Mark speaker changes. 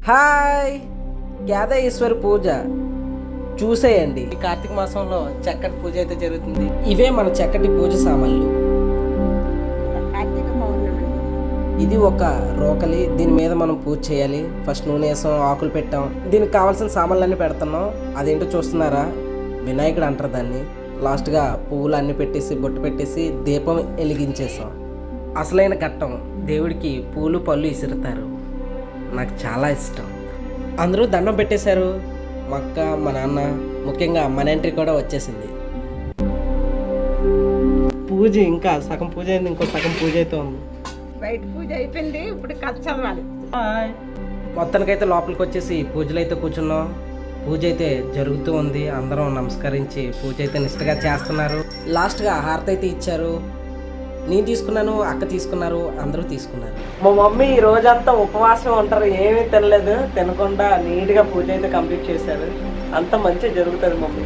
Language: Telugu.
Speaker 1: హాయ్ కేదారేశ్వర పూజ చూసేయండి. ఈ కార్తీక మాసంలో చక్కటి పూజ అయితే జరుగుతుంది. ఇవే మన చక్కటి పూజ సామాన్లు.
Speaker 2: కార్తీక పౌర్ణమి
Speaker 1: ఇది ఒక రోకలి. దీని మీద మనం పూజ చేయాలి. ఫస్ట్ నూనె వేసాం, ఆకులు పెట్టాం. దీనికి కావాల్సిన సామాన్లన్నీ పెడుతున్నాం. అదేంటో చూస్తున్నారా? వినాయకుడు అంటారు దాన్ని. లాస్ట్గా పువ్వులు అన్నీ పెట్టేసి బొట్టు పెట్టేసి దీపం వెలిగించేసాం. అసలైన ఘట్టం, దేవుడికి పూలు పళ్ళు ఇసురుతారు. నాకు చాలా ఇష్టం. అందరూ దండం పెట్టేశారు. మా అక్క, మా నాన్న, ముఖ్యంగా మన ఎంట్రీ కూడా వచ్చేసింది. పూజ ఇంకా సగం పూజ అయింది, ఇంకో సగం పూజ అయితే ఉంది.
Speaker 2: బయట పూజ అయిపోయింది, ఇప్పుడు కథ చదవాలి.
Speaker 1: మొత్తానికైతే లోపలికి వచ్చేసి పూజలు అయితే కూర్చున్నాం. పూజ అయితే జరుగుతూ ఉంది. అందరం నమస్కరించి పూజ అయితే నిష్ఠగా చేస్తున్నారు. లాస్ట్గా హారతి అయితే ఇచ్చారు. నేను తీసుకున్నాను, అక్క తీసుకున్నారు, అందరూ తీసుకున్నారు. మా మమ్మీ ఈ రోజంతా ఉపవాసం ఉంటారు, ఏమీ తినలేదు. తినకుండా నీట్గా పూజ అయితే కంప్లీట్ చేశారు. అంతా మంచిగా జరుగుతుంది మమ్మీ.